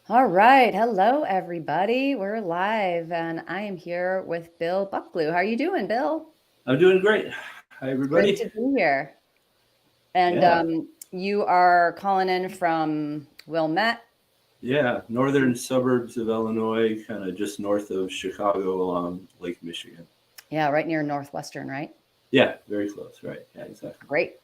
All right. Hello, everybody. We're live, and I am here with Bill Bucklew. How are you doing, Bill? I'm doing great. Hi, Good everybody. to be here. And Yeah, you are calling in from Wilmette. yeah. Northern suburbs of Illinois, kind of just north of Chicago along Lake Michigan. Yeah, right near Northwestern, right? Yeah, very close. Right. Yeah, exactly. Great.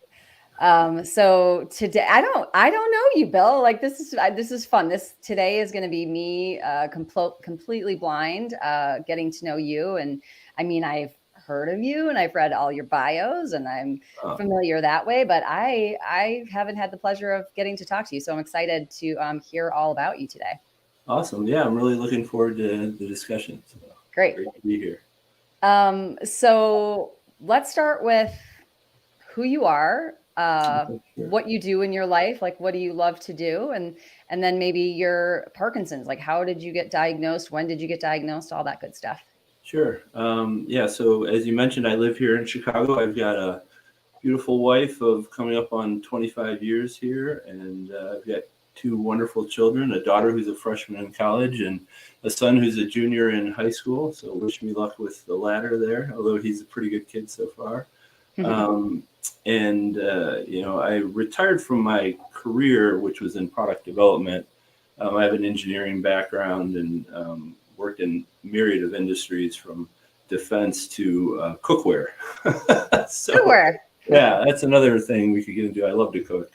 So today, I don't know you, Bill. Like this is fun. This today is going to be me, completely blind, getting to know you. And I mean, I've heard of you and I've read all your bios, and I'm Oh, familiar that way. But I haven't had the pleasure of getting to talk to you, so I'm excited to hear all about you today. awesome. Yeah, I'm really looking forward to the discussion. So Great. great to be here. So let's start with who you are, Okay, sure. what you do in your life, like what do you love to do, and then maybe your Parkinson's, like how did you get diagnosed, when did you get diagnosed, all that good stuff. Sure. Yeah, so as you mentioned, I live here in Chicago. I've got a beautiful wife of coming up on 25 years here, and I've got two wonderful children, a daughter who's a freshman in college and a son who's a junior in high school. So wish me luck with the latter there, although he's a pretty good kid so far. Um, I retired from my career, which was in product development. I have an engineering background and worked in myriad of industries from defense to cookware. So Sure. yeah, that's another thing we could get into. I love to cook,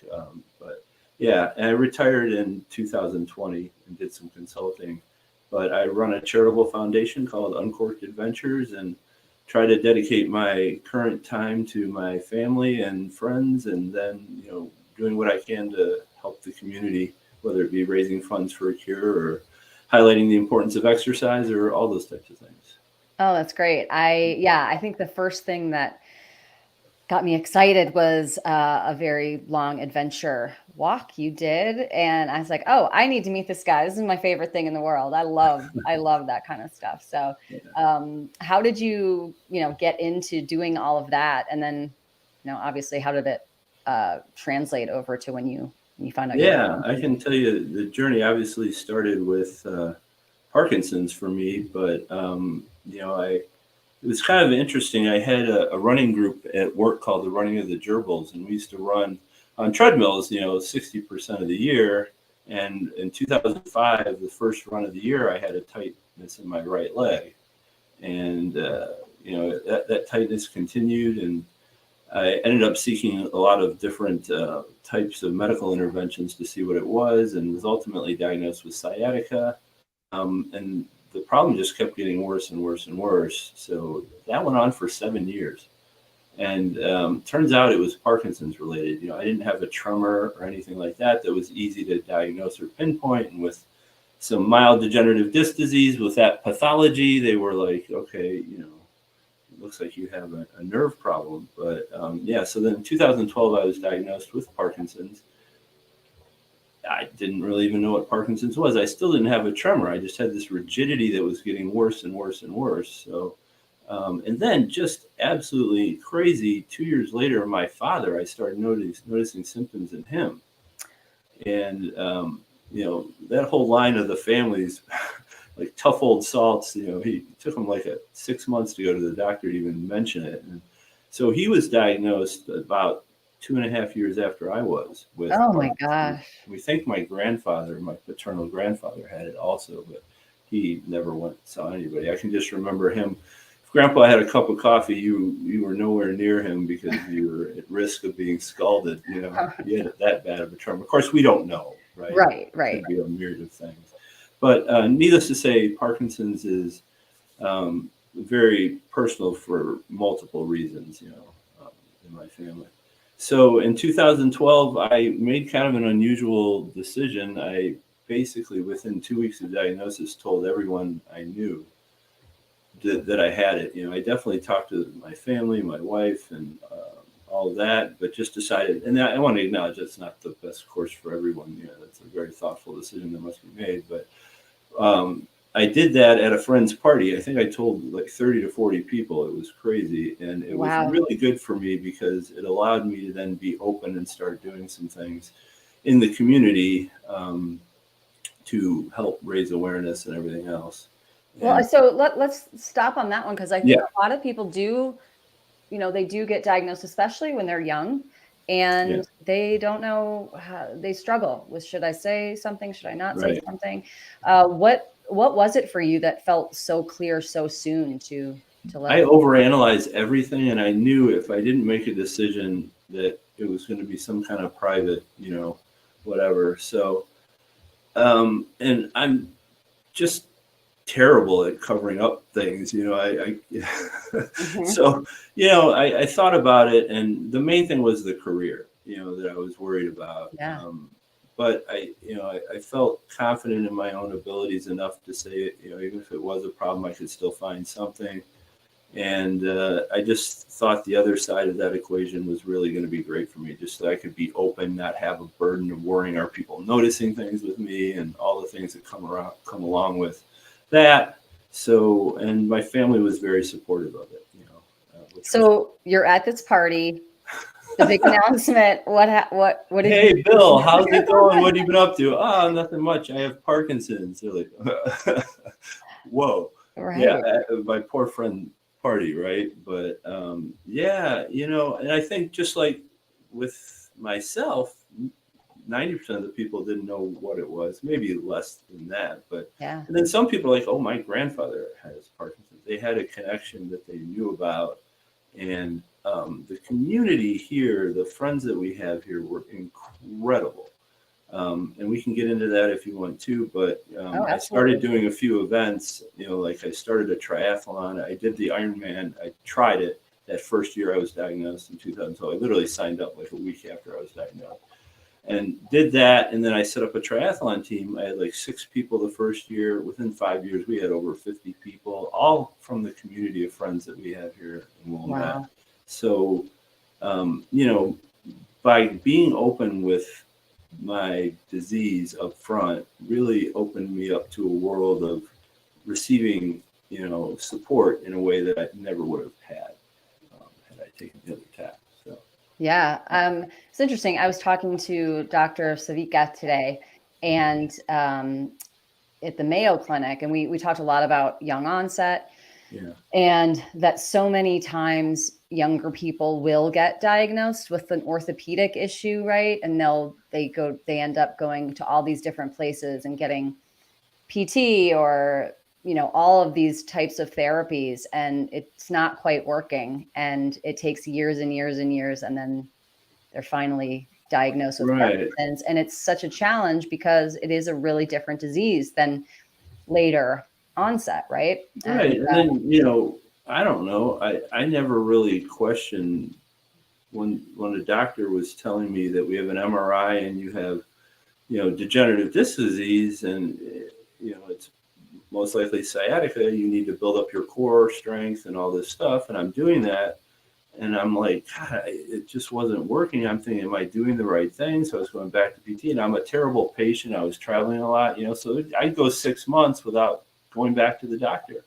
but yeah, and I retired in 2020 and did some consulting. But I run a charitable foundation called Uncorked Adventures and try to dedicate my current time to my family and friends, and then doing what I can to help the community, whether it be raising funds for a cure or highlighting the importance of exercise or all those types of things. Oh, that's great. I think the first thing that got me excited was a very long adventure walk you did, and I was like, oh, I need to meet this guy. This is my favorite thing in the world. I love that kind of stuff. So how did you get into doing all of that, and then obviously how did it translate over to when you found out you had Yeah, I Parkinson's? can tell you the journey obviously started with Parkinson's for me, but it was kind of interesting. I had a running group at work called the Running of the Gerbils, and we used to run on treadmills, 60% of the year. And in 2005, the first run of the year, I had a tightness in my right leg, and that tightness continued, and I ended up seeking a lot of different types of medical interventions to see what it was, and was ultimately diagnosed with sciatica. And the problem just kept getting worse and worse and worse. So that went on for 7 years. And turns out it was Parkinson's related. I didn't have a tremor or anything like that was easy to diagnose or pinpoint. And with some mild degenerative disc disease with that pathology, they were like, okay, it looks like you have a nerve problem. But yeah, so then in 2012, I was diagnosed with Parkinson's. I didn't really even know what Parkinson's was. I still didn't have a tremor. I just had this rigidity that was getting worse and worse and worse. So, and then just absolutely crazy, 2 years later, my father, I started noticing symptoms in him. And, that whole line of the families, like tough old salts, he took him like 6 months to go to the doctor to even mention it. And so he was diagnosed about 2.5 years after I was with Oh my Parkinson's. gosh. We think my grandfather, my paternal grandfather, had it also, but he never went and saw anybody. I can just remember him. If Grandpa had a cup of coffee, you were nowhere near him because you were at risk of being scalded. He had that bad of a tremor. Of course, we don't know, right? Right, right. Could be a myriad of things. But needless to say, Parkinson's is very personal for multiple reasons, in my family. So in 2012, I made kind of an unusual decision. I basically, within 2 weeks of diagnosis, told everyone I knew that I had it. I definitely talked to my family, my wife, and all of that, but just decided, and I want to acknowledge that's not the best course for everyone. That's a very thoughtful decision that must be made. But I did that at a friend's party. I think I told like 30 to 40 people. It was crazy. And it was Wow. really good for me because it allowed me to then be open and start doing some things in the community to help raise awareness and everything else. Well, And so let's stop on that one, because I think yeah, a lot of people do, they do get diagnosed, especially when they're young, and yeah, they don't know how, they struggle with, should I say something? Should I not say right. something? What was it for you that felt so clear so soon to let I it? overanalyze everything, and I knew if I didn't make a decision that it was going to be some kind of private, whatever. So, and I'm just terrible at covering up things. Mhm. So, I thought about it, and the main thing was the career, that I was worried about. Yeah. But I felt confident in my own abilities enough to say, even if it was a problem, I could still find something. And I just thought the other side of that equation was really going to be great for me, just so I could be open, not have a burden of worrying, are people noticing things with me, and all the things that come along with that. So, and my family was very supportive of it, which was. So you're at this party, the big announcement. What did you Hey, Bill, how's it going? What have you been up to? Oh, nothing much. I have Parkinson's. They're like, whoa. Yeah, Right. my poor friend party, right? But yeah, and I think just like with myself, 90% of the people didn't know what it was, maybe less than that. But Yeah. and then some people are like, oh, my grandfather has Parkinson's. They had a connection that they knew about, and the community here, the friends that we have here, were incredible. And we can get into that if you want to, but Oh, I started absolutely. doing a few events, like I started a triathlon. I did the Ironman. I tried it that first year I was diagnosed in 2012. I literally signed up like a week after I was diagnosed and did that. And then I set up a triathlon team. I had like 6 people the first year. Within 5 years, we had over 50 people, all from the community of friends that we have here in Wilmette. Wow. So, um, you know, by being open with my disease up front really opened me up to a world of receiving, support in a way that I never would have had I taken the other tack. So, Yeah, it's interesting. I was talking to Dr. Savika today, and at the Mayo Clinic, and we talked a lot about young onset, yeah, and that so many times younger people will get diagnosed with an orthopedic issue, right? And they end up going to all these different places and getting PT or all of these types of therapies, and it's not quite working, and it takes years and years and years, and then they're finally diagnosed with right, Parkinson's. And it's such a challenge because it is a really different disease than later onset, right? And right. And then, I don't know. I never really questioned when a doctor was telling me that we have an MRI and you have, degenerative disc disease, and it's most likely sciatica. You need to build up your core strength and all this stuff. And I'm doing that. And I'm like, God, it just wasn't working. I'm thinking, am I doing the right thing? So I was going back to PT, and I'm a terrible patient. I was traveling a lot, so I'd go 6 months without going back to the doctor.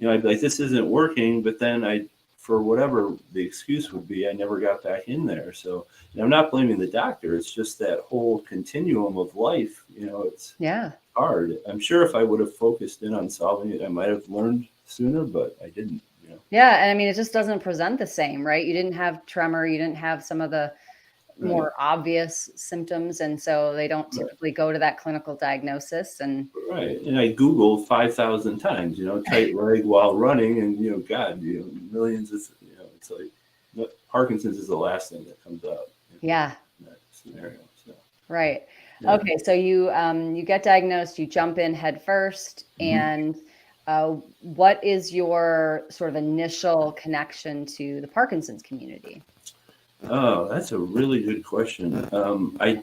I'd be like, this isn't working. But then for whatever the excuse would be, I never got back in there. So I'm not blaming the doctor. It's just that whole continuum of life. It's yeah. hard. I'm sure if I would have focused in on solving it, I might have learned sooner, but I didn't. Yeah, and I mean, it just doesn't present the same, right? You didn't have tremor, you didn't have some of the Right, more obvious symptoms, and so they don't right, typically go to that clinical diagnosis. And right. And I Googled 5,000 times, tight leg while running, and God, millions of, it's like Parkinson's is the last thing that comes up yeah, in that scenario. So right. yeah. Okay, so you get diagnosed, you jump in head first, Mhm. and what is your sort of initial connection to the Parkinson's community? Oh, that's a really good question. I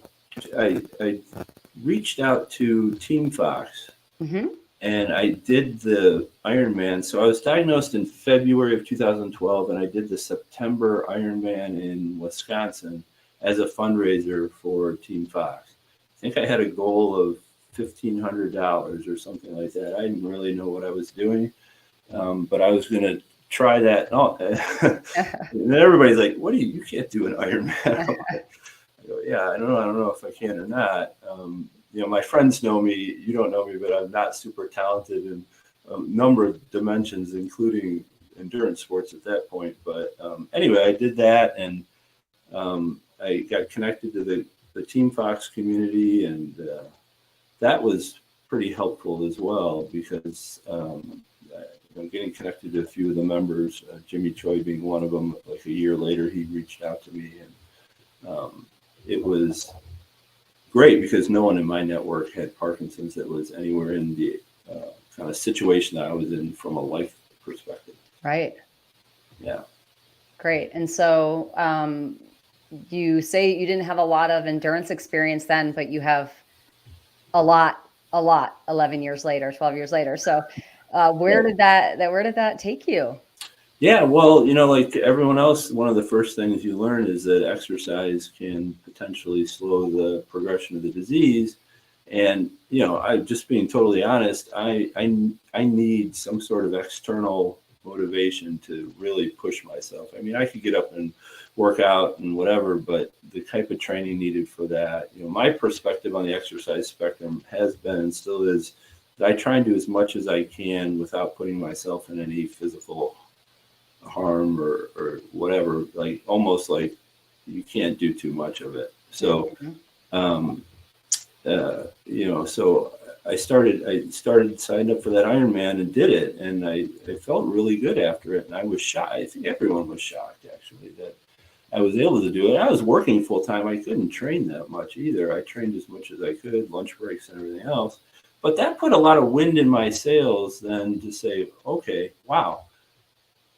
reached out to Team Fox, Hmm. and I did the Ironman. So I was diagnosed in February of 2012, and I did the September Ironman in Wisconsin as a fundraiser for Team Fox. I think I had a goal of $1,500 or something like that. I didn't really know what I was doing, but I was going to try that. Oh, and then everybody's like, "What do you can't do an Ironman?" I go, yeah, I don't know if I can or not. my friends know me. You don't know me, but I'm not super talented in a number of dimensions, including endurance sports at that point. But anyway, I did that, and I got connected to the Team Fox community, and that was pretty helpful as well, because getting connected to a few of the members, Jimmy Choi being one of them. Like a year later, he reached out to me, and it was great because no one in my network had Parkinson's that was anywhere in the kind of situation that I was in from a life perspective. Right. Yeah. Great. And so you say you didn't have a lot of endurance experience then, but you have a lot 11 years later, 12 years later. So where did that take you? Yeah, well, like everyone else, one of the first things you learn is that exercise can potentially slow the progression of the disease. And, I just being totally honest, I need some sort of external motivation to really push myself. I mean, I could get up and work out and whatever, but the type of training needed for that, my perspective on the exercise spectrum has been and still is that I try and do as much as I can without putting myself in any physical harm or whatever, like almost like you can't do too much of it. So, so I started signing up for that Ironman and did it. And I felt really good after it. And I was shocked. I think everyone was shocked actually that I was able to do it. I was working full time. I couldn't train that much either. I trained as much as I could, lunch breaks and everything else. But that put a lot of wind in my sails then to say, okay, wow.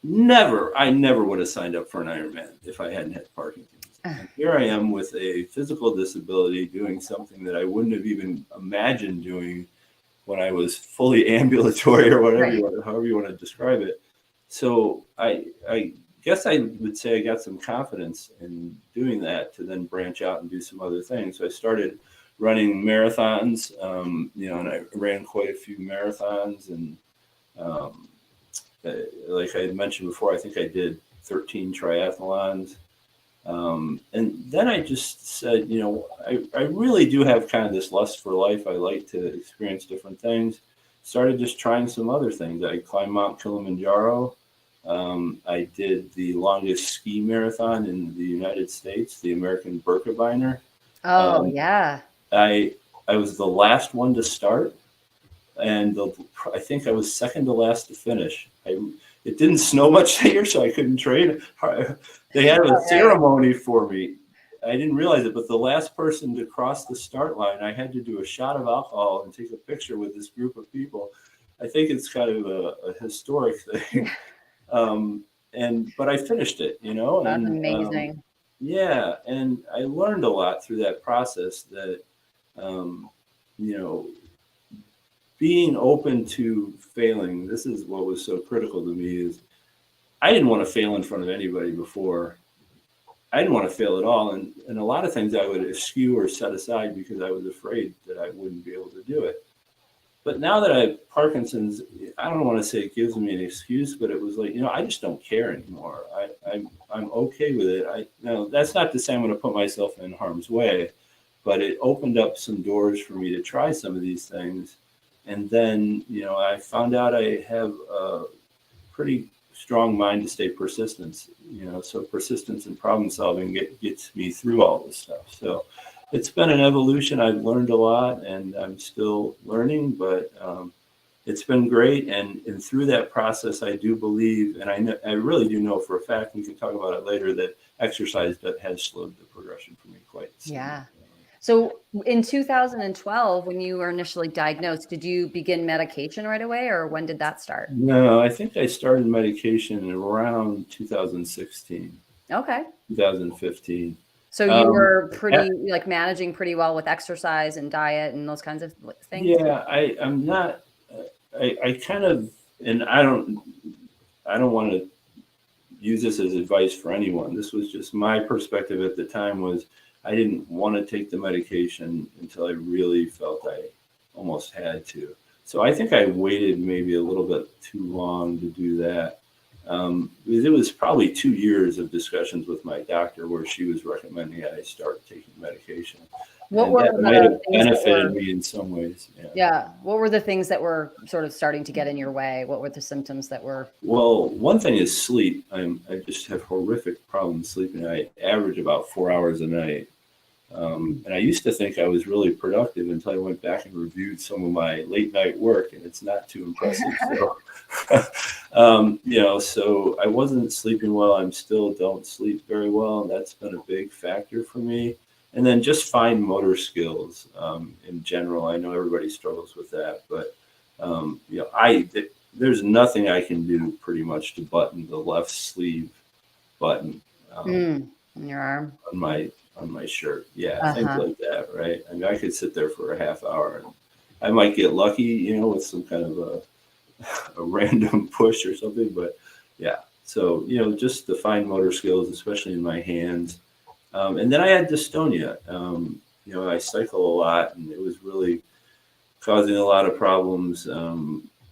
I never would have signed up for an Ironman if I hadn't had Parkinson's. And here I am with a physical disability doing something that I wouldn't have even imagined doing when I was fully ambulatory or whatever, Right. however you want to describe it. So I guess I would say I got some confidence in doing that to then branch out and do some other things. So I started running marathons, and I ran quite a few marathons, and like I had mentioned before, I think I did 13 triathlons. And then I just said, I really do have kind of this lust for life. I like to experience different things. Started just trying some other things. I climbed Mount Kilimanjaro. I did the longest ski marathon in the United States, the American Birkebeiner. Oh, yeah. I was the last one to start, and I think I was second to last to finish. It didn't snow much that year, so I couldn't train. They had a ceremony for me. I didn't realize it, but the last person to cross the start line, I had to do a shot of alcohol and take a picture with this group of people. I think it's kind of a historic thing. But I finished it, That's and amazing. yeah, and I learned a lot through that process that, you know, being open to failing. This is what was so critical to me is I didn't want to fail in front of anybody before. I didn't want to fail at all. And a lot of things I would eschew or set aside because I was afraid that I wouldn't be able to do it. But now that I have Parkinson's, I don't want to say it gives me an excuse, but it was like, I just don't care anymore. I'm okay with it. Now that's not to say I'm going to put myself in harm's way, but it opened up some doors for me to try some of these things. And then, I found out I have a pretty strong mind to stay persistent, so persistence and problem solving gets me through all this stuff. So it's been an evolution. I've learned a lot and I'm still learning, but it's been great. And through that process, I do believe, and I really do know for a fact, we can talk about it later, that exercise has slowed the progression for me quite significantly. Yeah. So in 2012, when you were initially diagnosed, did you begin medication right away, or when did that start? No, I think I started medication around 2016, Okay. 2015. So you were pretty managing pretty well with exercise and diet and those kinds of things? Yeah, I'm not. I kind of, and I don't want to use this as advice for anyone. This was just my perspective at the time. Was I didn't want to take the medication until I really felt I almost had to. So I think I waited maybe a little bit too long to do that. It was probably 2 years of discussions with my doctor where she was recommending I start taking medication. What And were that might the have things that benefited were me in some ways. Yeah. yeah, what were the things that were sort of starting to get in your way? What were the symptoms that were Well, one thing is sleep. I just have horrific problems sleeping. I average about 4 hours a night. And I used to think I was really productive until I went back and reviewed some of my late night work, and it's not too impressive. So, so I wasn't sleeping well. I'm still don't sleep very well, and that's been a big factor for me. And then just fine motor skills in general. I know everybody struggles with that, but there's nothing I can do pretty much to button the left sleeve button. in your arm? On my shirt. Yeah, things Uh-huh. like that, right? I mean, I could sit there for a half hour and I might get lucky, with some kind of a random push or something, but yeah. So, just the fine motor skills, especially in my hands. And then I had dystonia. I cycle a lot and it was really causing a lot of problems.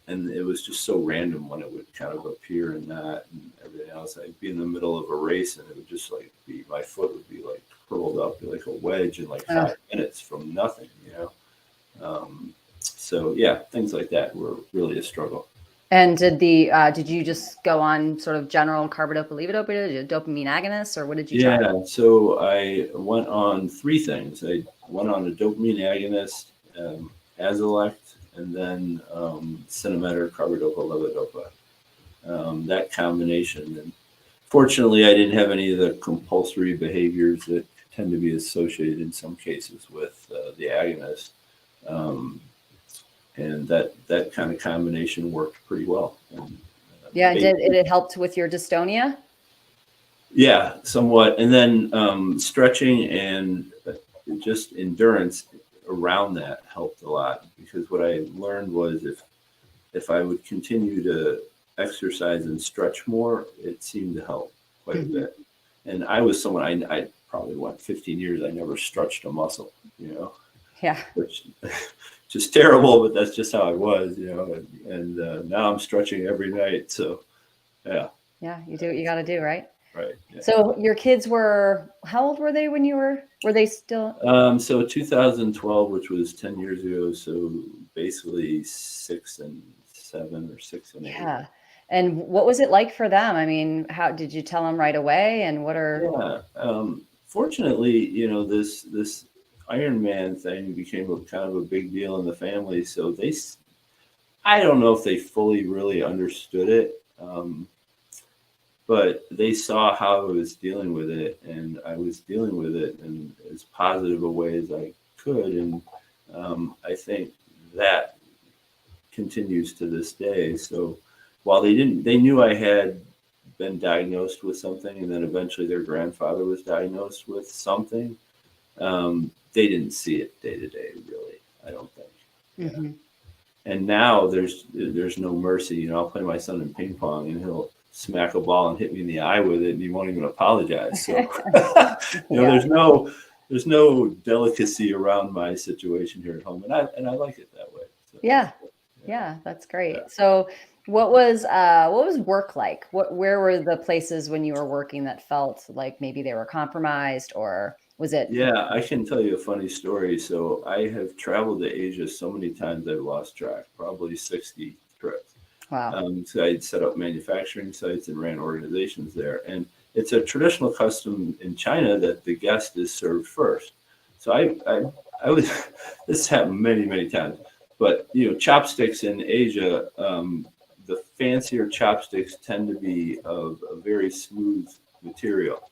And it was just so random when it would kind of appear and not and everything else. I'd be in the middle of a race and it would just like be my foot would be like curled up like a wedge in like Ugh. 5 minutes from nothing. So yeah, things like that were really a struggle. And did you just go on sort of general carbidopa levodopa, dopamine agonists, or what did you try? Yeah, so I went on three things. I went on a dopamine agonist, Azilect, and then Cinemetter, carbidopa, levodopa. That combination. And fortunately, I didn't have any of the compulsory behaviors that tend to be associated in some cases with the agonist. Um, and that kind of combination worked pretty well. And, Yeah, it helped with your dystonia? yeah, somewhat. And then stretching and just endurance around that helped a lot because what I learned was if I would continue to exercise and stretch more, it seemed to help quite a Mhm. bit. And I was someone I probably went 15 years. I never stretched a muscle, Yeah. which just terrible, but that's just how I was, And now I'm stretching every night. So yeah, Yeah, you do what you gotta do, right? right. Yeah. So your kids were how old were they when you were they still So 2012, which was 10 years ago. So basically 6 and 7 or 6 and 8. yeah. And what was it like for them? I mean, how did you tell them right away? And what are Yeah. Fortunately, this Iron Man thing became a kind of a big deal in the family. So I don't know if they fully really understood it, but they saw how I was dealing with it, and I was dealing with it in as positive a way as I could, and I think that continues to this day. So while they knew I had been diagnosed with something, and then eventually their grandfather was diagnosed with something. They didn't see it day to day, really. I don't think. Yeah. Mhm. And now there's no mercy. I'll play my son in ping pong, and he'll smack a ball and hit me in the eye with it, and he won't even apologize. So, Yeah. there's no delicacy around my situation here at home, and I like it that way. So, Yeah. yeah. Yeah, that's Yeah. great. So what was work like? Where were the places when you were working that felt like maybe they were compromised or was it Yeah, I can tell you a funny story. So I have traveled to Asia so many times I've lost track, probably 60 trips. wow. So I'd set up manufacturing sites and ran organizations there. And it's a traditional custom in China that the guest is served first. So I was, this happened many, many times. But, chopsticks in Asia, the fancier chopsticks tend to be of a very smooth material,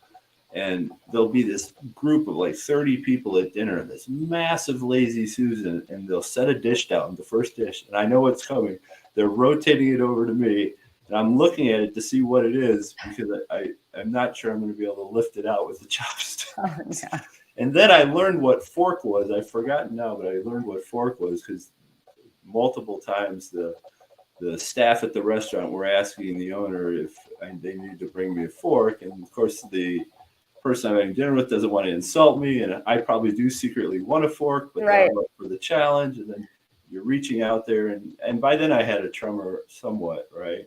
and there'll be this group of like 30 people at dinner, this massive lazy Susan, and they'll set a dish down, the first dish, and I know what's coming. They're rotating it over to me, and I'm looking at it to see what it is because I'm not sure I'm going to be able to lift it out with the Oh, chopsticks. yeah. And then I learned what fork was. I've forgotten now, but I learned what fork was because multiple times the staff at the restaurant were asking the owner if they needed to bring me a fork, and of course the person I'm having dinner with doesn't want to insult me, and I probably do secretly want a fork, but then Right. I'm up for the challenge, and then you're reaching out there, and by then I had a tremor somewhat, right?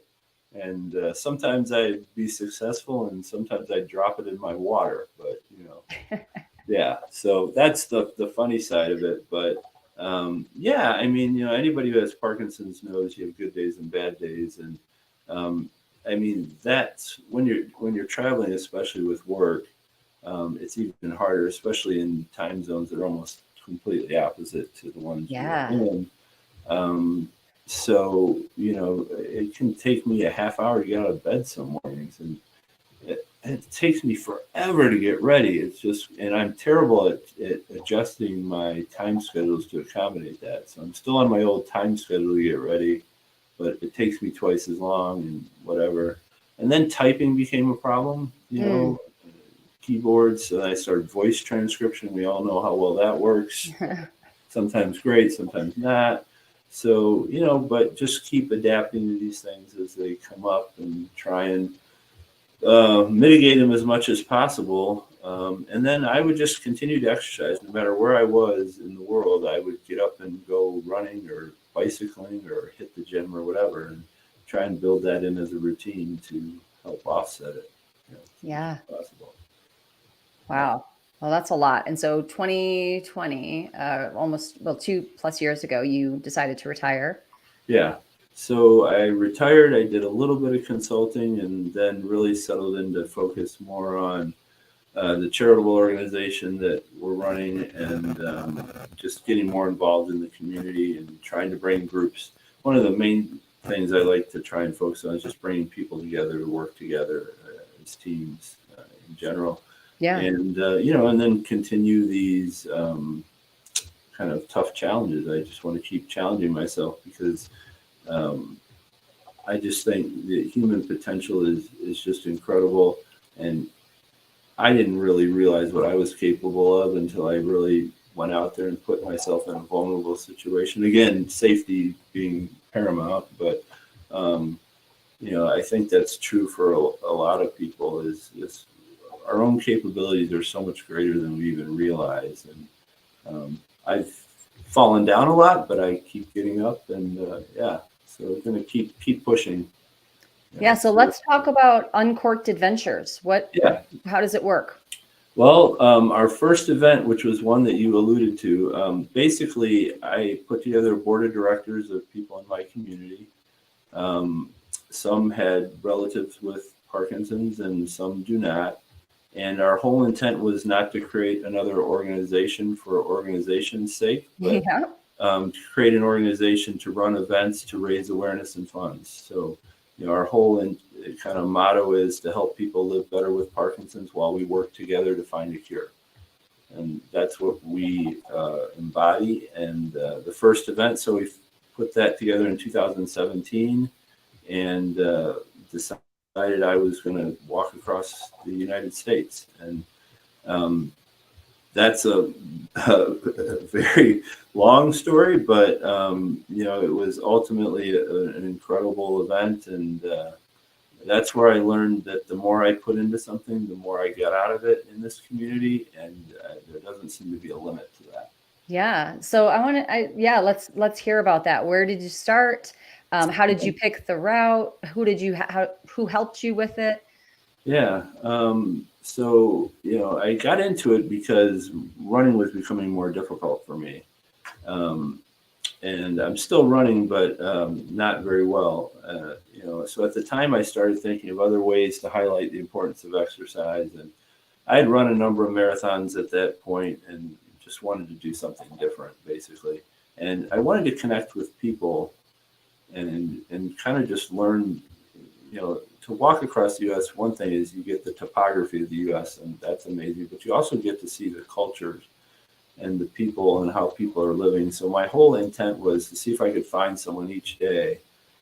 And sometimes I'd be successful, and sometimes I'd drop it in my water, but Yeah, so that's the funny side of it. But yeah, I mean, anybody who has Parkinson's knows you have good days and bad days, and um, I mean that's when you're traveling, especially with work, it's even harder, especially in time zones that are almost completely opposite to the ones you're Yeah. in. Um, so it can take me a half hour to get out of bed some mornings, and it takes me forever to get ready. It's just, and I'm terrible at adjusting my time schedules to accommodate that. So I'm still on my old time schedule to get ready, but it takes me twice as long and whatever. And then typing became a problem, Mm. keyboards. And I started voice transcription. We all know how well that works. Sometimes great, sometimes not. So, but just keep adapting to these things as they come up and try and mitigate them as much as possible. And then I would just continue to exercise no matter where I was in the world. I would get up and go running or bicycling or hit the gym or whatever, and try and build that in as a routine to help offset it, as much Yeah. as possible. Yeah. Wow. Well, that's a lot. And so 2020, almost, well, 2+ years ago, you decided to retire. Yeah. So I retired. I did a little bit of consulting and then really settled in to focus more on the charitable organization that we're running, and just getting more involved in the community and trying to bring groups. One of the main things I like to try and focus on is just bringing people together to work together as teams in general. Yeah. And, and then continue these kind of tough challenges. I just want to keep challenging myself because um, I just think the human potential is just incredible. And I didn't really realize what I was capable of until I really went out there and put myself in a vulnerable situation. Again, safety being paramount, but um, I think that's true for a lot of people. Is our own capabilities are so much greater than we even realize, and I've fallen down a lot, but I keep getting up, and yeah, so we're gonna keep pushing. Yeah. So So let's talk about Uncorked Adventures. yeah. How does it work? Well, our first event, which was one that you alluded to, basically I put together a board of directors of people in my community. Um, some had relatives with Parkinson's and some do not. And our whole intent was not to create another organization for organization's sake, but Yeah. to create an organization to run events to raise awareness and funds. So, our whole kind of motto is to help people live better with Parkinson's while we work together to find a cure. And that's what we embody. And the first event, so we put that together in 2017, and decided I was going to walk across the United States. And um, that's a very long story, but it was ultimately an incredible event, and that's where I learned that the more I put into something, the more I get out of it in this community, and there doesn't seem to be a limit to that. Yeah. So yeah, let's hear about that. Where did you start? How did you pick the route? Who helped you with it? Yeah. So, I got into it because running was becoming more difficult for me. Um, and I'm still running, but not very well. So at the time, I started thinking of other ways to highlight the importance of exercise, and I had run a number of marathons at that point, and just wanted to do something different, basically. And I wanted to connect with people and kind of just learn. To walk across the U.S., one thing is you get the topography of the U.S., and that's amazing, but you also get to see the cultures and the people and how people are living. So my whole intent was to see if I could find someone each day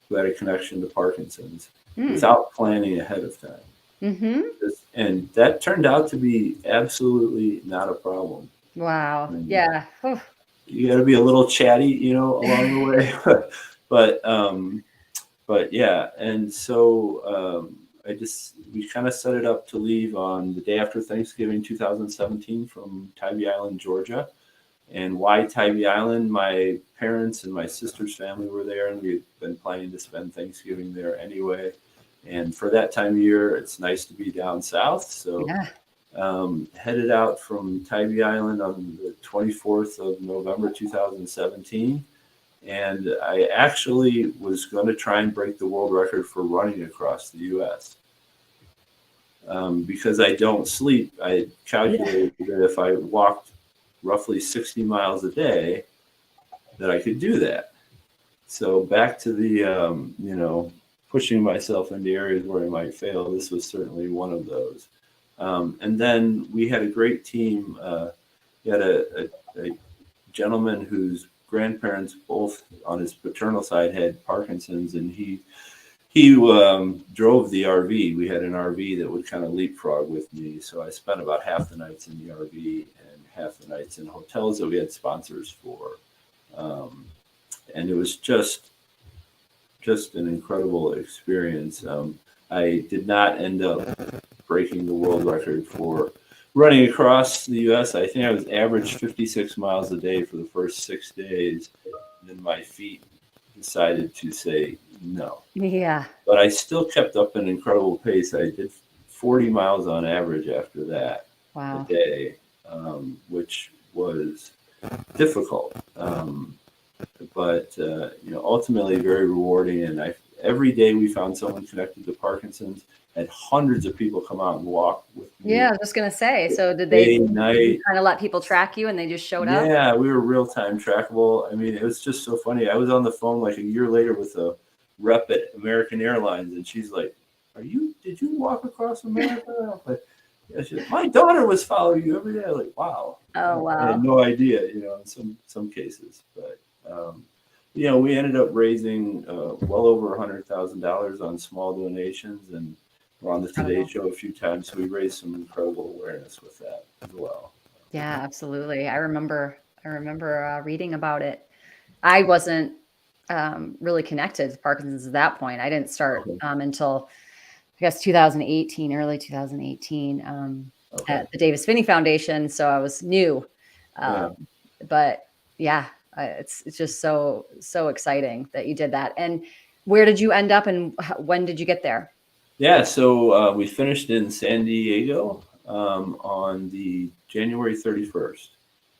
who had a connection to Parkinson's Mm. without planning ahead of time. Mm-hmm. And that turned out to be absolutely not a problem. Wow. And Yeah. Whew. you got to be a little chatty, along the way, but but yeah. And so we kind of set it up to leave on the day after Thanksgiving 2017 from Tybee Island, Georgia. And why Tybee Island? My parents and my sister's family were there, and we've been planning to spend Thanksgiving there anyway. And for that time of year, it's nice to be down south. So Yeah. Headed out from Tybee Island on the 24th of November 2017. And I actually was going to try and break the world record for running across the U.S. Because I don't sleep. I calculated that if I walked roughly 60 miles a day, that I could do that. So back to the, pushing myself into areas where I might fail. This was certainly one of those. And then we had a great team. We had a gentleman whose grandparents both on his paternal side had Parkinson's, and he drove the RV. We had an RV that would kind of leapfrog with me. So I spent about half the nights in the RV and half the nights in hotels that we had sponsors for. And it was just an incredible experience. I did not end up breaking the world record for running across the U.S. I think I was average 56 miles a day for the first 6 days. And then my feet decided to say no. Yeah. But I still kept up an incredible pace. I did 40 miles on average after that Wow. a day, which was difficult. But ultimately very rewarding. And every day we found someone connected to Parkinson's. Had hundreds of people come out and walk with me. Yeah, I was just gonna say. So did Day, you night. kind of let people track you and they just showed up? Yeah, we were real-time trackable. I mean, it was just so funny. I was on the phone like a year later with a rep at American Airlines, and she's like, did you walk across America? I was like, yeah. She's like, my daughter was following you every day. I was like, wow. Oh, I had wow. no idea, in some cases. But, we ended up raising well over $100,000 on small donations, and we're on the Today Show a few times. So we raised some incredible awareness with that as well. Yeah, absolutely. I remember reading about it. I wasn't really connected to Parkinson's at that point. I didn't start until I guess 2018, early 2018, at the Davis Finney Foundation. So I was new, but yeah, it's just so exciting that you did that. And where did you end up, and when did you get there? Yeah, so we finished in San Diego on the January 31st.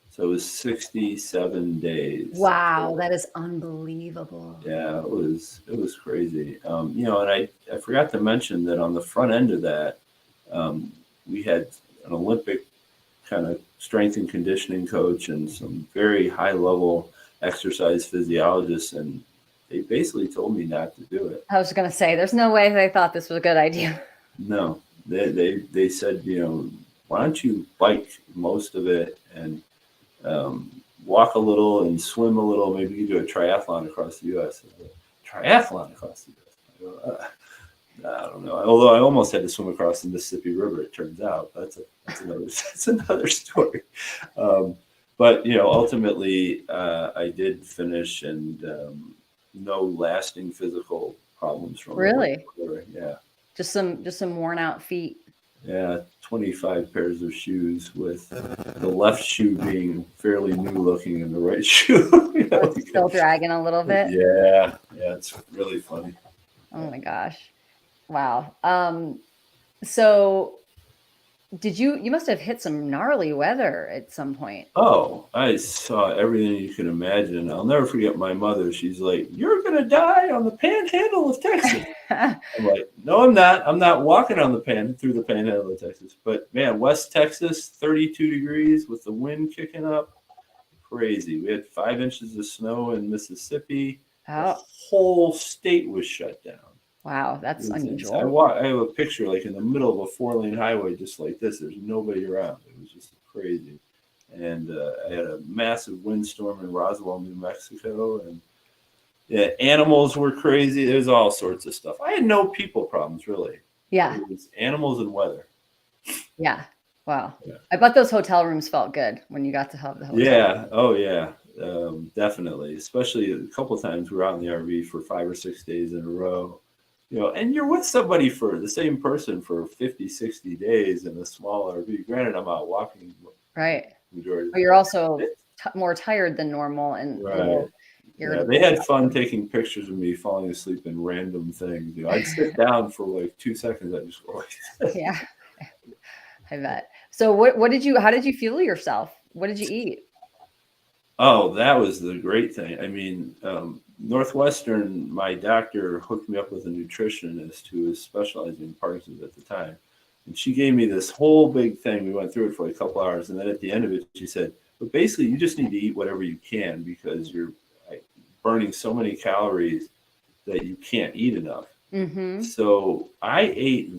So it was 67 days. Wow, that is unbelievable. Yeah, it was crazy. And I forgot to mention that on the front end of that, we had an Olympic kind of strength and conditioning coach and some very high level exercise physiologists, and they basically told me not to do it. I was going to say, there's no way they thought this was a good idea. No, they said, why don't you bike most of it and walk a little and swim a little, maybe you do a triathlon across the U.S. Triathlon across the U.S. I don't know. Although I almost had to swim across the Mississippi River, it turns out. That's another story. But ultimately, I did finish, and no lasting physical problems from it. Really? Yeah. Just some worn out feet. Yeah, 25 pairs of shoes, with the left shoe being fairly new looking and the right shoe It's still dragging a little bit. Yeah, it's really funny. Oh my gosh. Wow. So you must have hit some gnarly weather at some point. Oh, I saw everything you can imagine. I'll never forget my mother. She's like, "You're gonna die on the panhandle of Texas." I'm like, "No, I'm not. I'm not walking on through the panhandle of Texas." But man, West Texas, 32 degrees with the wind kicking up, crazy. We had 5 inches of snow in Mississippi. The whole state was shut down. Wow, that's unusual. I have a picture like in the middle of a 4-lane highway, just like this. There's nobody around. It was just crazy. And I had a massive windstorm in Roswell, New Mexico, and animals were crazy. There's all sorts of stuff. I had no people problems, really. Yeah. It was animals and weather. Yeah. Wow. Yeah. I bet those hotel rooms felt good when you got to have the hotel. Yeah. Oh, yeah. Definitely. Especially a couple of times we were out in the RV for 5 or 6 days in a row. And you're with somebody, for the same person, for 50, 60 days in a small RV. Granted, I'm out walking. Right. Majority. But you're also more tired than normal, and right. Yeah, they had fun taking pictures of me falling asleep in random things. I'd sit down for like 2 seconds. I'd just go like this. Yeah, I bet. So how did you fuel yourself? What did you eat? Oh, that was the great thing. I mean, Northwestern, my doctor hooked me up with a nutritionist who was specializing in Parkinson's at the time. And she gave me this whole big thing. We went through it for like a couple hours. And then at the end of it, she said, but basically, you just need to eat whatever you can because you're burning so many calories that you can't eat enough. Mm-hmm. So I ate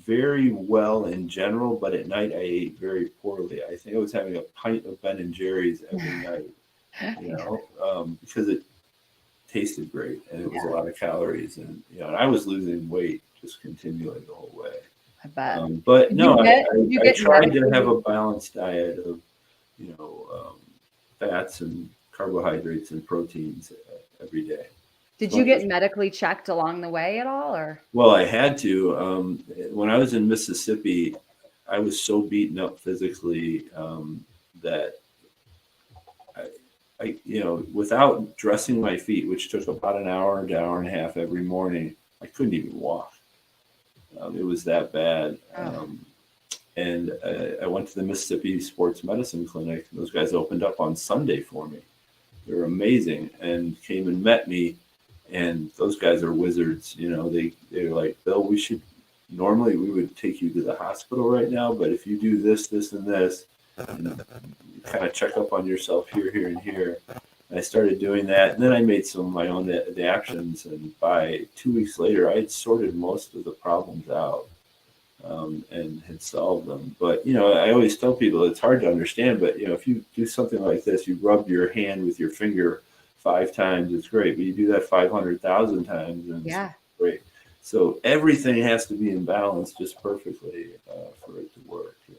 very well in general, but at night I ate very poorly. I think I was having a pint of Ben and Jerry's every night, because it tasted great and it was a lot of calories, and and I was losing weight just continually the whole way. I bet. But Did no, you did you I get tried to have medically a balanced diet of you know um, fats and carbohydrates and proteins every day as did you much get as. medically checked along the way at all, or? Well, I had to. When I was in Mississippi, I was so beaten up physically that without dressing my feet, which took about an hour to hour and a half every morning, I couldn't even walk. It was that bad. Oh, And I went to the Mississippi Sports Medicine Clinic. Those guys opened up on Sunday for me. They were amazing and came and met me. And those guys are wizards. They're like, Bill, normally we would take you to the hospital right now, but if you do this, this, and this, and you kind of check up on yourself here, here, and here. And I started doing that, and then I made some of my own adaptions. And by 2 weeks later, I had sorted most of the problems out and had solved them. But I always tell people it's hard to understand. But if you do something like this, you rub your hand with your finger 5 times, it's great. But you do that 500,000 times, and it's yeah. great. So everything has to be in balance just perfectly for it to work. And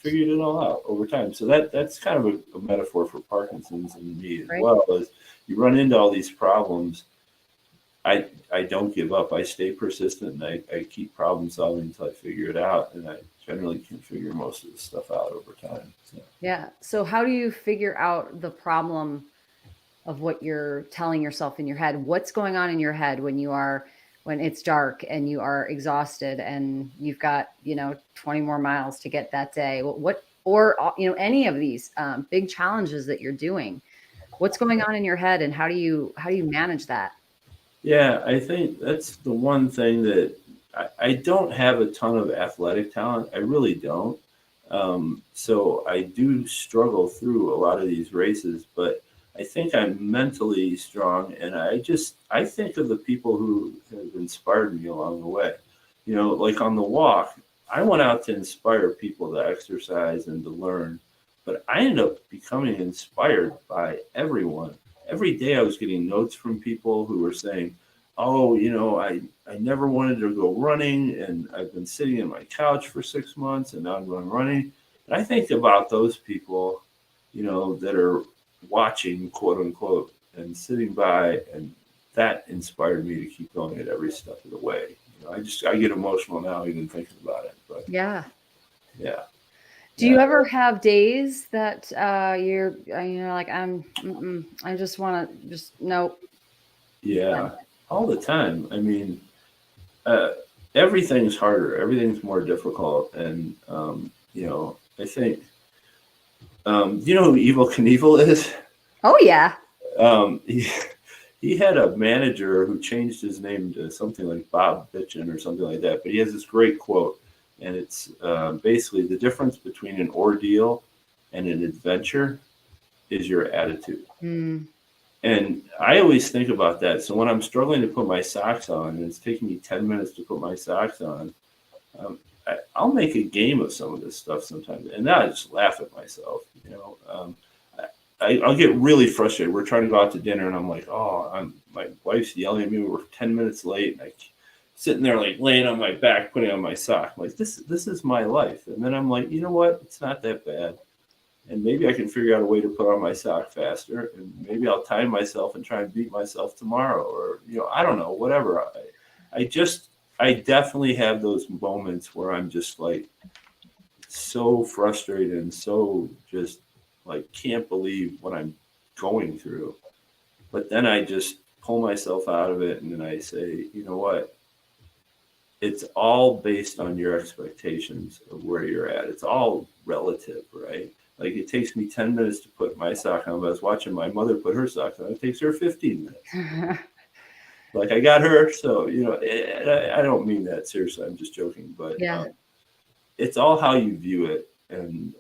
figured it all out over time. So that's kind of a metaphor for Parkinson's and me as Right. well. As you run into all these problems, I don't give up. I stay persistent, and I keep problem solving until I figure it out. And I generally can figure most of the stuff out over time. So. Yeah. So how do you figure out the problem of what you're telling yourself in your head? What's going on in your head when it's dark and you are exhausted and you've got, 20 more miles to get that day? Any of these big challenges that you're doing, what's going on in your head, and how do you manage that? Yeah, I think that's the one thing that I don't have a ton of athletic talent. I really don't. So I do struggle through a lot of these races, but I think I'm mentally strong, and I think of the people who have inspired me along the way. Like on the walk, I went out to inspire people to exercise and to learn, but I ended up becoming inspired by everyone. Every day I was getting notes from people who were saying, "Oh, I never wanted to go running, and I've been sitting in my couch for 6 months, and now I'm going running." And I think about those people, that are watching, quote unquote, and sitting by, and that inspired me to keep going at every step of the way. I get emotional now even thinking about it. But Yeah. yeah, Do you yeah, ever have days that you're, like, I just want to just, no, yeah, done. all the time. I mean, uh, everything's harder, everything's more difficult, and I think. Do you know who Evil Knievel is? Oh yeah. He, he had a manager who changed his name to something like Bob Bitchin or something like that. But he has this great quote, and it's basically the difference between an ordeal and an adventure is your attitude. Mm, And I always think about that. So when I'm struggling to put my socks on, and it's taking me 10 minutes to put my socks on, I'll make a game of some of this stuff sometimes, and then I just laugh at myself. I'll get really frustrated. We're trying to go out to dinner, and I'm like, "Oh, my wife's yelling at me. We're 10 minutes late." And I sitting there like laying on my back, putting on my sock. I'm like, this is my life. And then I'm like, you know what? It's not that bad. And maybe I can figure out a way to put on my sock faster, and maybe I'll time myself and try and beat myself tomorrow, or I don't know, whatever. I definitely have those moments where I'm just like so frustrated and so just like can't believe what I'm going through. But then I just pull myself out of it, and then I say, you know what? it's all based on your expectations of where you're at. It's all relative, right? Like it takes me 10 minutes to put my sock on, but I was watching my mother put her socks on. It takes her 15 minutes. Like I got her, so I don't mean that seriously. I'm just joking, but Yeah. it's all how you view it. And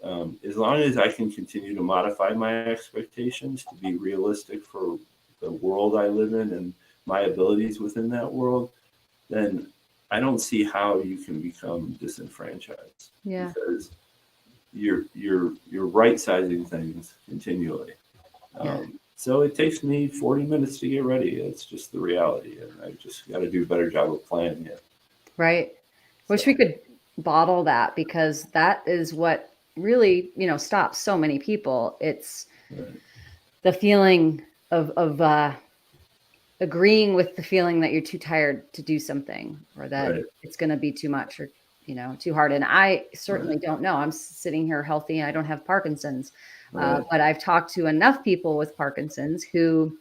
as long as I can continue to modify my expectations to be realistic for the world I live in and my abilities within that world, then I don't see how you can become disenfranchised. Yeah. Because you're right sizing things continually. Yeah. So it takes me 40 minutes to get ready. It's just the reality, and I just got to do a better job of planning it. Right. Wish So, we could bottle that, because that is what really, stops so many people. It's right, the feeling of agreeing with the feeling that you're too tired to do something, or that right, it's going to be too much, or too hard. And I certainly right, don't know. I'm sitting here healthy and I don't have Parkinson's, right, but I've talked to enough people with Parkinson's who,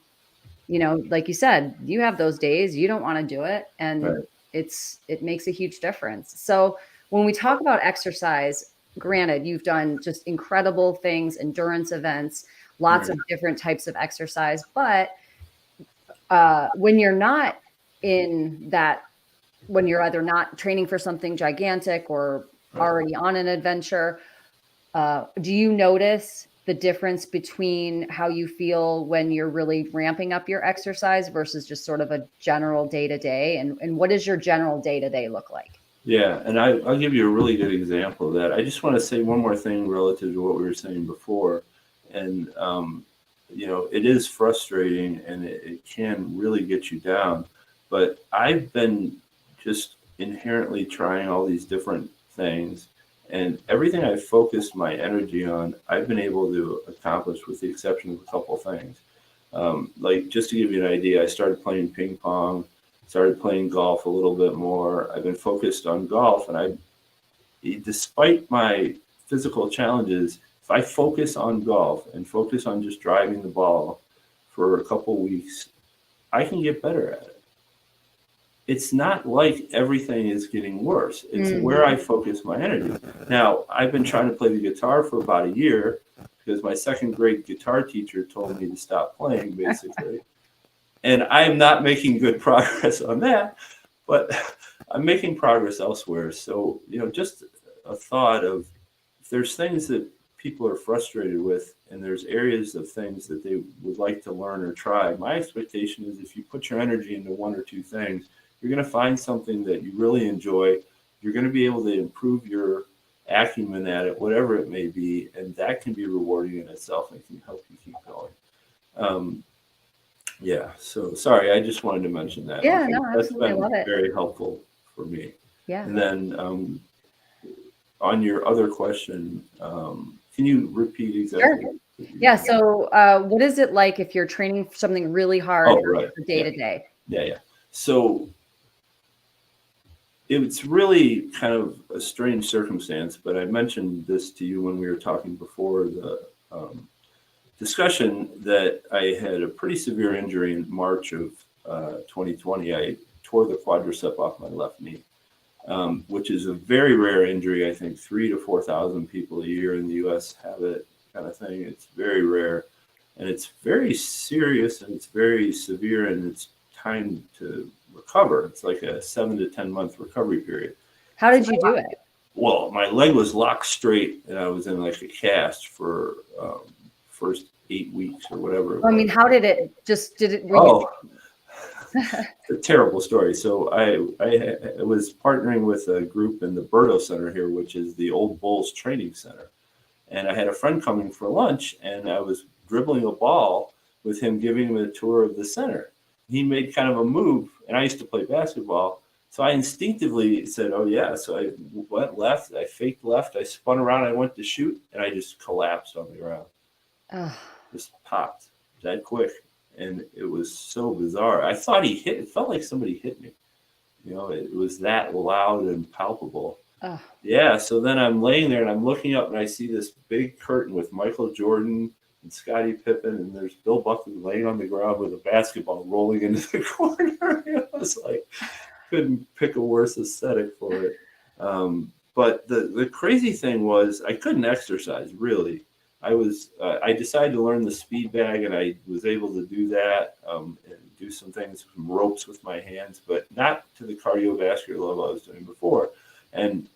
like you said, you have those days you don't want to do it, and right, it makes a huge difference. So when we talk about exercise, granted, you've done just incredible things, endurance events, lots right, of different types of exercise, but when you're not in that, when you're either not training for something gigantic or right. already on an adventure, do you notice the difference between how you feel when you're really ramping up your exercise versus just sort of a general day to day? And what does your general day to day look like? Yeah, and I'll give you a really good example of that. I just want to say one more thing relative to what we were saying before. And, it is frustrating and it can really get you down. But I've been just inherently trying all these different things. And everything I've focused my energy on, I've been able to accomplish with the exception of a couple things. Like, just to give you an idea, I started playing ping pong, started playing golf a little bit more. I've been focused on golf, and despite my physical challenges, if I focus on golf and focus on just driving the ball for a couple weeks, I can get better at it. It's not like everything is getting worse. It's where I Mhm. focus my energy. Now, I've been trying to play the guitar for about a year because my second grade guitar teacher told me to stop playing, basically. And I'm not making good progress on that, but I'm making progress elsewhere. So, just a thought of, if there's things that people are frustrated with and there's areas of things that they would like to learn or try, my expectation is if you put your energy into one or two things, you're going to find something that you really enjoy. You're going to be able to improve your acumen at it, whatever it may be, and that can be rewarding in itself and can help you keep going. Um, yeah, so sorry, I just wanted to mention that Yeah, because no, that's absolutely. I been love it. very helpful for me. Yeah. And then on your other question, can you repeat Sure. exactly what you Yeah. meant? So, what is it like if you're training for something really hard Oh, right. for day Yeah, to day? yeah, yeah. So it's really kind of a strange circumstance, but I mentioned this to you when we were talking before the discussion that I had a pretty severe injury in March of 2020. I tore the quadricep off my left knee, which is a very rare injury. I think 3,000 to 4,000 people a year in the U.S. have it, kind of thing. It's very rare, and it's very serious, and it's very severe, and it's time to recover. It's like a 7 to 10 month recovery period. How So, did you do it? well, my leg was locked straight, and I was in like a cast for first 8 weeks or whatever it I mean, was. how did it just, were you, Oh, a terrible story. So I was partnering with a group in the Berto Center here, which is the Old Bulls Training Center. And I had a friend coming for lunch, and I was dribbling a ball with him, giving him a tour of the center. He made kind of a move, and I used to play basketball. So I instinctively said, "Oh, yeah." So I went left, I faked left, I spun around, I went to shoot, and I just collapsed on the ground, oh, just popped that quick. And it was so bizarre. I thought he hit, it felt like somebody hit me. It was that loud and palpable. oh, Yeah, so then I'm laying there and I'm looking up and I see this big curtain with Michael Jordan and Scottie Pippen, and there's Bill Buckley laying on the ground with a basketball rolling into the corner. It was like, couldn't pick a worse aesthetic for it. But the crazy thing was I couldn't exercise really. I decided to learn the speed bag, and I was able to do that and do some things, some ropes with my hands, but not to the cardiovascular level I was doing before. And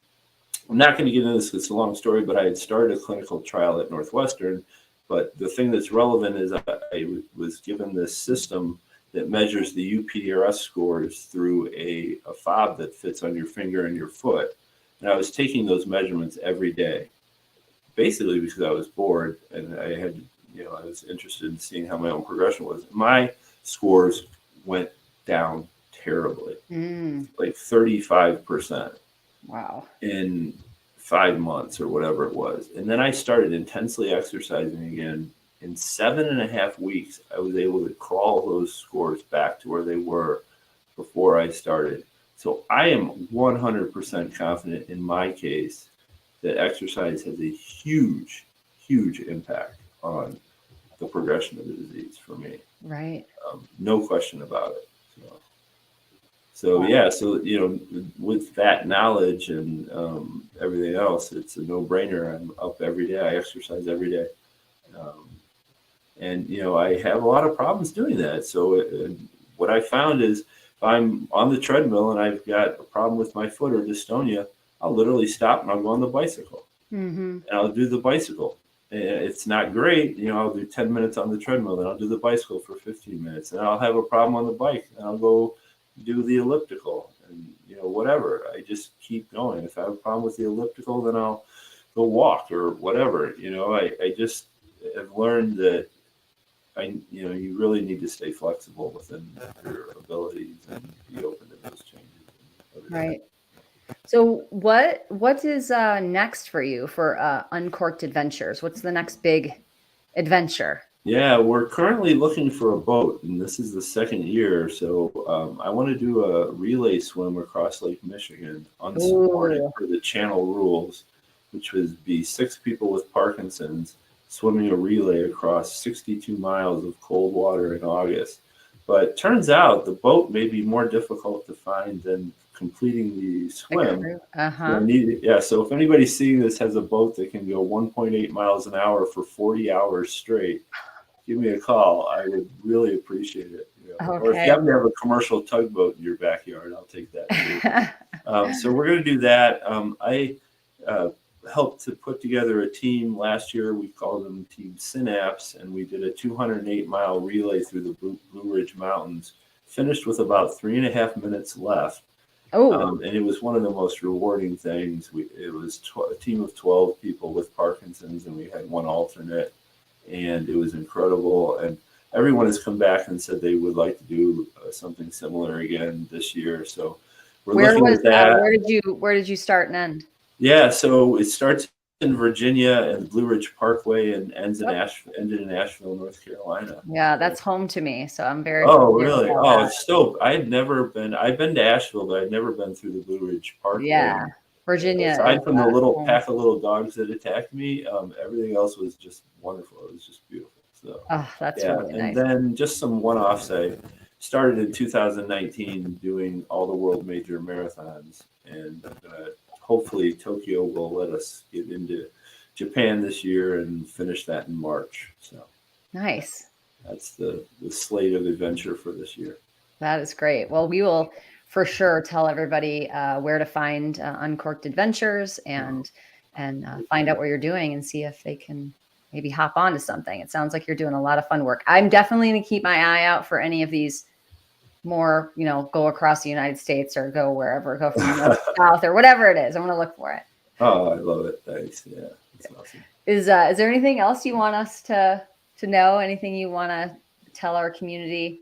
I'm not going to get into this, it's a long story, but I had started a clinical trial at Northwestern. But the thing that's relevant is I was given this system that measures the UPDRS scores through a fob that fits on your finger and your foot. And I was taking those measurements every day, basically because I was bored and I had, I was interested in seeing how my own progression was. My scores went down terribly, like 35%. Wow. In 5 months or whatever it was. And then I started intensely exercising again. In 7.5 weeks, I was able to crawl those scores back to where they were before I started. So I am 100% confident in my case that exercise has a huge, huge impact on the progression of the disease for me. Right. No question about it. So yeah, so with that knowledge and everything else, it's a no-brainer. I'm up every day. I exercise every day, and I have a lot of problems doing that. So what I found is, if I'm on the treadmill and I've got a problem with my foot or dystonia, I'll literally stop and I'll go on the bicycle, and I'll do the bicycle. It's not great, I'll do 10 minutes on the treadmill, then I'll do the bicycle for 15 minutes, and I'll have a problem on the bike, and I'll go do the elliptical, and whatever. I just keep going. If I have a problem with the elliptical, then I'll go walk or whatever. I just have learned that you really need to stay flexible within your abilities and be open to those changes. Right. So what is next for you for Uncorked Adventures? What's the next big adventure? Yeah, we're currently looking for a boat, and this is the second year. So I want to do a relay swim across Lake Michigan, unsupported for the channel rules, which would be 6 people with Parkinson's swimming a relay across 62 miles of cold water in August. But turns out the boat may be more difficult to find than completing the swim. So if anybody seeing this has a boat that can go 1.8 miles an hour for 40 hours straight, give me a call. I would really appreciate it. Or if you happen to have a commercial tugboat in your backyard, I'll take that too. So we're going to do that. I helped to put together a team last year. We called them Team Synapse, and we did a 208-mile relay through the Blue Ridge Mountains, finished with about 3.5 minutes left. And it was one of the most rewarding things. It was a team of 12 people with Parkinson's, and we had one alternate, and it was incredible. And everyone has come back and said they would like to do something similar again this year. So we're looking at that. Where did you start and end? Yeah, so it starts in Virginia and Blue Ridge Parkway and ended in Asheville, North Carolina. Yeah, that's home to me, so I'm very. Oh, really? Oh, it's still. I've been to Asheville, but I've never been through the Blue Ridge Parkway. Yeah, Virginia. Aside from the little pack of little dogs that attacked me, everything else was just wonderful. It was just beautiful. So, that's really nice. And then just some one-offs. I started in 2019 doing all the world major marathons, and hopefully Tokyo will let us get into Japan this year and finish that in March. So nice. That's the slate of adventure for this year. That is great. Well, we will for sure tell everybody where to find Uncorked Adventures and find out what you're doing and see if they can maybe hop onto something. It sounds like you're doing a lot of fun work. I'm definitely going to keep my eye out for any of these more, go across the United States or go wherever, go from north to south or whatever it is. I want to look for it. Oh, I love it. Thanks. Yeah, that's awesome. Is there anything else you want us to know? Anything you want to tell our community?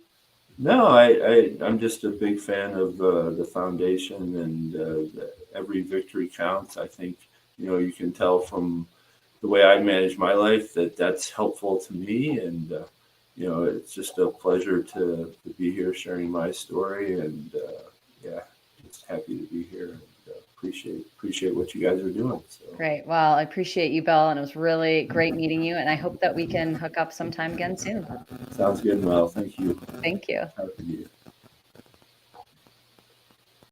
No, I'm just a big fan of the foundation, and every victory counts. I think, you can tell from the way I manage my life that's helpful to me, and it's just a pleasure to be here sharing my story, and just happy to be here, and appreciate what you guys are doing. So. Great. Well, I appreciate you, Bill, and it was really great meeting you, and I hope that we can hook up sometime again soon. Sounds good, Mel. Thank you. Thank you. Happy to you.